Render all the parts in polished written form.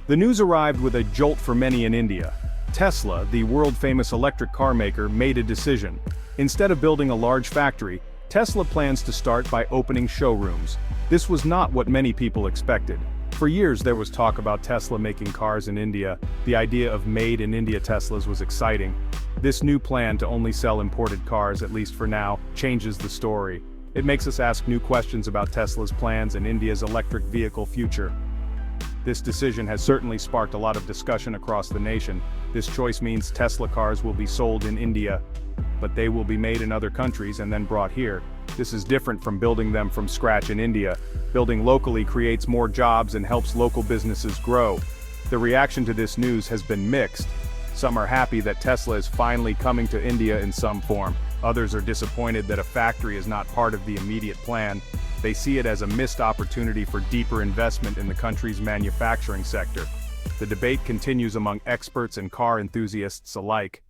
The news arrived with a jolt for many in India. Tesla, the world-famous electric car maker, made a decision. Instead of building a large factory, Tesla plans to start by opening showrooms. This was not what many people expected. For years there was talk about Tesla making cars in India. The idea of made-in-India Teslas was exciting. This new plan to only sell imported cars, at least for now, changes the story. It makes us ask new questions about Tesla's plans and India's electric vehicle future. This decision has certainly sparked a lot of discussion across the nation. This choice means Tesla cars will be sold in India, but they will be made in other countries and then brought here. This is different from building them from scratch in India. Building locally creates more jobs and helps local businesses grow. The reaction to this news has been mixed. Some are happy that Tesla is finally coming to India in some form. Others are disappointed that a factory is not part of the immediate plan. They see it as a missed opportunity for deeper investment in the country's manufacturing sector. The debate continues among experts and car enthusiasts alike.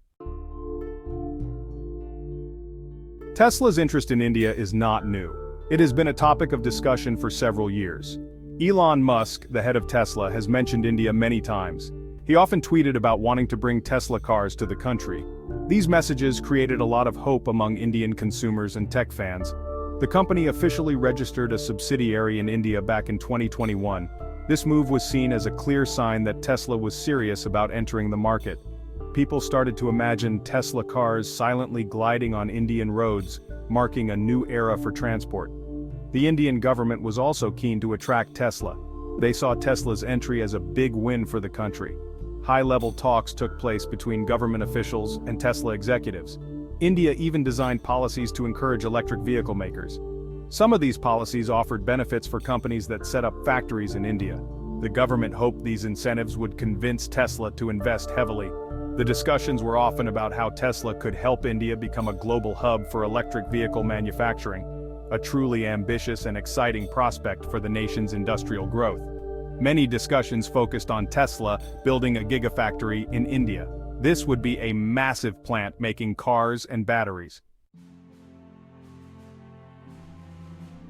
Tesla's interest in India is not new. It has been a topic of discussion for several years. Elon Musk, the head of Tesla, has mentioned India many times. He often tweeted about wanting to bring Tesla cars to the country. These messages created a lot of hope among Indian consumers and tech fans. The company officially registered a subsidiary in India back in 2021. This move was seen as a clear sign that Tesla was serious about entering the market. People started to imagine Tesla cars silently gliding on Indian roads, marking a new era for transport. The Indian government was also keen to attract Tesla. They saw Tesla's entry as a big win for the country. High-level talks took place between government officials and Tesla executives. India even designed policies to encourage electric vehicle makers. Some of these policies offered benefits for companies that set up factories in India. The government hoped these incentives would convince Tesla to invest heavily. The discussions were often about how Tesla could help India become a global hub for electric vehicle manufacturing, a truly ambitious and exciting prospect for the nation's industrial growth. Many discussions focused on Tesla building a gigafactory in India. This would be a massive plant making cars and batteries.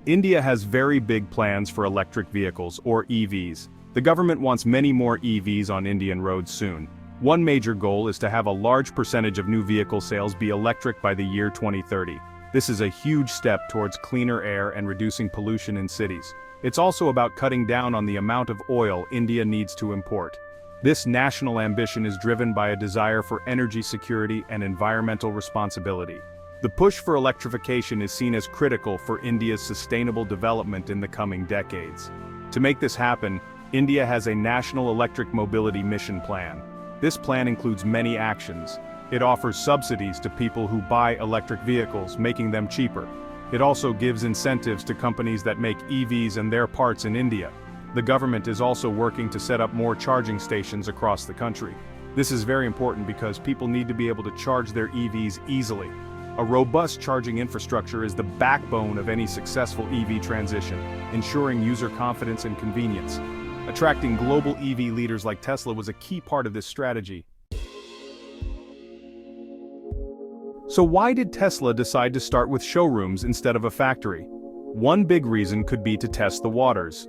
India has very big plans for electric vehicles, or EVs. The government wants many more EVs on Indian roads soon. One major goal is to have a large percentage of new vehicle sales be electric by the year 2030. This is a huge step towards cleaner air and reducing pollution in cities. It's also about cutting down on the amount of oil India needs to import. This national ambition is driven by a desire for energy security and environmental responsibility. The push for electrification is seen as critical for India's sustainable development in the coming decades. To make this happen, India has a national electric mobility mission plan. This plan includes many actions. It offers subsidies to people who buy electric vehicles, making them cheaper. It also gives incentives to companies that make EVs and their parts in India. The government is also working to set up more charging stations across the country. This is very important because people need to be able to charge their EVs easily. A robust charging infrastructure is the backbone of any successful EV transition, ensuring user confidence and convenience. Attracting global EV leaders like Tesla was a key part of this strategy. So why did Tesla decide to start with showrooms instead of a factory? One big reason could be to test the waters.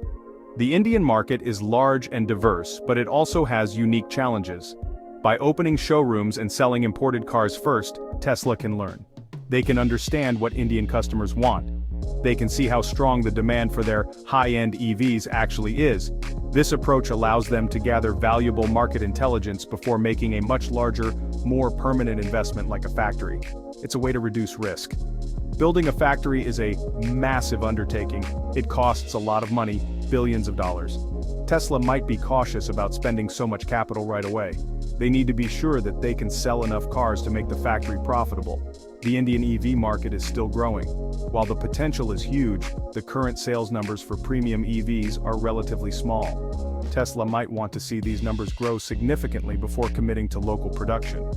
The Indian market is large and diverse, but it also has unique challenges. By opening showrooms and selling imported cars first, Tesla can learn. They can understand what Indian customers want. They can see how strong the demand for their high-end EVs actually is. This approach allows them to gather valuable market intelligence before making a much larger, more permanent investment like a factory. It's a way to reduce risk. Building a factory is a massive undertaking. It costs a lot of money, billions of dollars. Tesla might be cautious about spending so much capital right away. They need to be sure that they can sell enough cars to make the factory profitable. The Indian EV market is still growing. While the potential is huge, the current sales numbers for premium EVs are relatively small. Tesla might want to see these numbers grow significantly before committing to local production.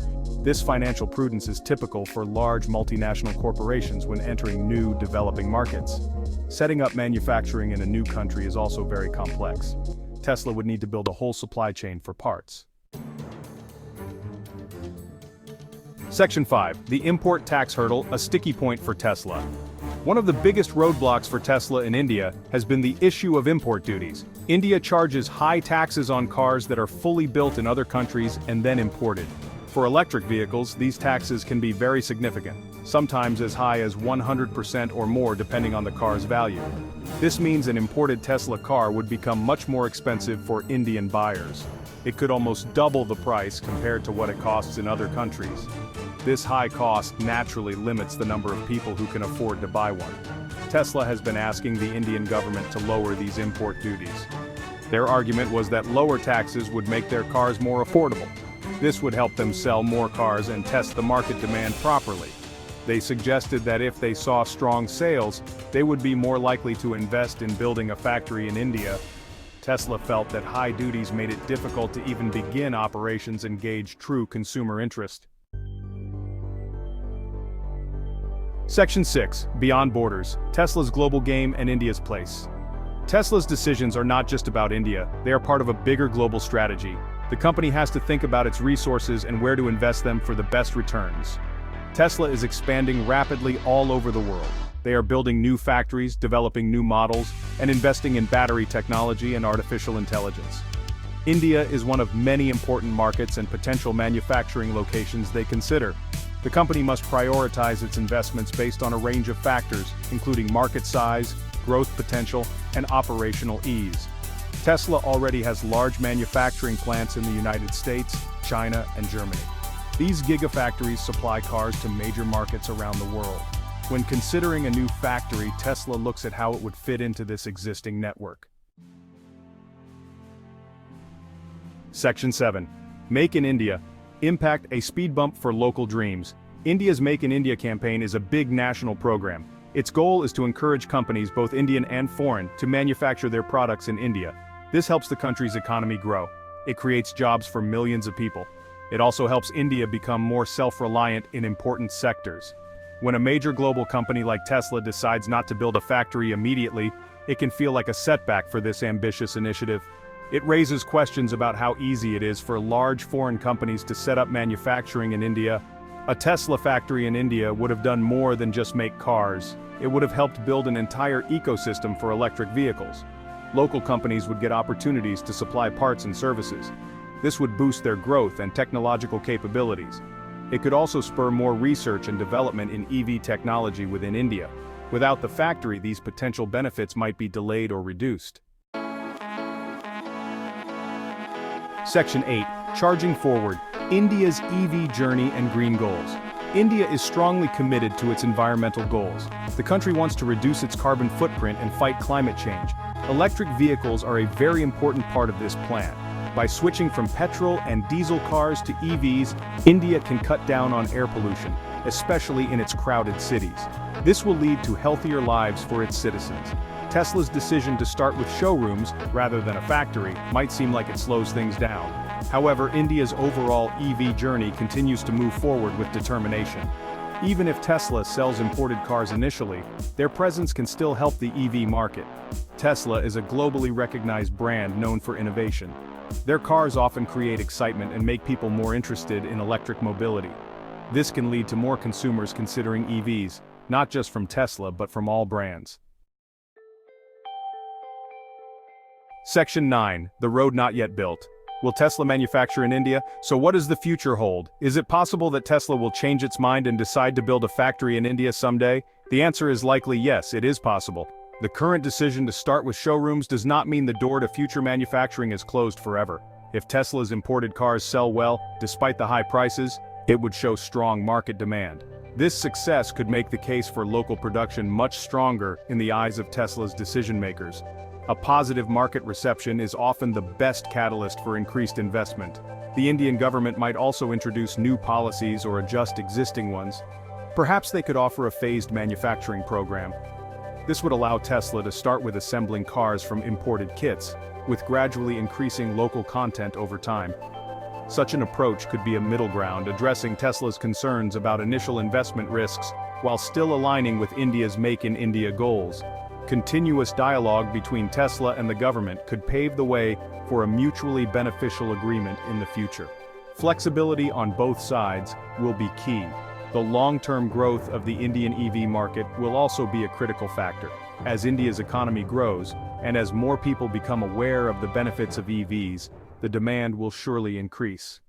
This financial prudence is typical for large multinational corporations when entering new developing markets. Setting up manufacturing in a new country is also very complex. Tesla would need to build a whole supply chain for parts. Section 5. The import tax hurdle, a sticky point for Tesla. One of the biggest roadblocks for Tesla in India has been the issue of import duties. India charges high taxes on cars that are fully built in other countries and then imported. For electric vehicles, these taxes can be very significant, sometimes as high as 100% or more depending on the car's value. This means an imported Tesla car would become much more expensive for Indian buyers. It could almost double the price compared to what it costs in other countries. This high cost naturally limits the number of people who can afford to buy one. Tesla has been asking the Indian government to lower these import duties. Their argument was that lower taxes would make their cars more affordable. This would help them sell more cars and test the market demand properly. They suggested that if they saw strong sales, they would be more likely to invest in building a factory in India. Tesla felt that high duties made it difficult to even begin operations and gauge true consumer interest. Section 6. Beyond Borders, Tesla's global game and India's place. Tesla's decisions are not just about India, they are part of a bigger global strategy. The company has to think about its resources and where to invest them for the best returns. Tesla is expanding rapidly all over the world. They are building new factories, developing new models, and investing in battery technology and artificial intelligence. India is one of many important markets and potential manufacturing locations they consider. The company must prioritize its investments based on a range of factors, including market size, growth potential, and operational ease. Tesla already has large manufacturing plants in the United States, China, and Germany. These gigafactories supply cars to major markets around the world. When considering a new factory, Tesla looks at how it would fit into this existing network. Section 7. Make in India. Impact, a speed bump for local dreams. India's Make in India campaign is a big national program. Its goal is to encourage companies, both Indian and foreign, to manufacture their products in India. This helps the country's economy grow. It creates jobs for millions of people. It also helps India become more self-reliant in important sectors. When a major global company like Tesla decides not to build a factory immediately, it can feel like a setback for this ambitious initiative. It raises questions about how easy it is for large foreign companies to set up manufacturing in India. A Tesla factory in India would have done more than just make cars. It would have helped build an entire ecosystem for electric vehicles. Local companies would get opportunities to supply parts and services. This would boost their growth and technological capabilities. It could also spur more research and development in EV technology within India. Without the factory, these potential benefits might be delayed or reduced. Section 8. Charging Forward. India's EV journey and green goals. India is strongly committed to its environmental goals. The country wants to reduce its carbon footprint and fight climate change. Electric vehicles are a very important part of this plan. By switching from petrol and diesel cars to EVs, India can cut down on air pollution, especially in its crowded cities. This will lead to healthier lives for its citizens. Tesla's decision to start with showrooms, rather than a factory, might seem like it slows things down. However, India's overall EV journey continues to move forward with determination. Even if Tesla sells imported cars initially, their presence can still help the EV market. Tesla is a globally recognized brand known for innovation. Their cars often create excitement and make people more interested in electric mobility. This can lead to more consumers considering EVs, not just from Tesla but from all brands. Section 9. The road not yet built. Will Tesla manufacture in India? So what does the future hold? Is it possible that Tesla will change its mind and decide to build a factory in India someday? The answer is likely yes, it is possible. The current decision to start with showrooms does not mean the door to future manufacturing is closed forever. If Tesla's imported cars sell well, despite the high prices, it would show strong market demand. This success could make the case for local production much stronger in the eyes of Tesla's decision-makers. A positive market reception is often the best catalyst for increased investment. The Indian government might also introduce new policies or adjust existing ones. Perhaps they could offer a phased manufacturing program. This would allow Tesla to start with assembling cars from imported kits, with gradually increasing local content over time. Such an approach could be a middle ground, addressing Tesla's concerns about initial investment risks, while still aligning with India's Make in India goals. Continuous dialogue between Tesla and the government could pave the way for a mutually beneficial agreement in the future. Flexibility on both sides will be key. The long-term growth of the Indian EV market will also be a critical factor. As India's economy grows, and as more people become aware of the benefits of EVs, the demand will surely increase.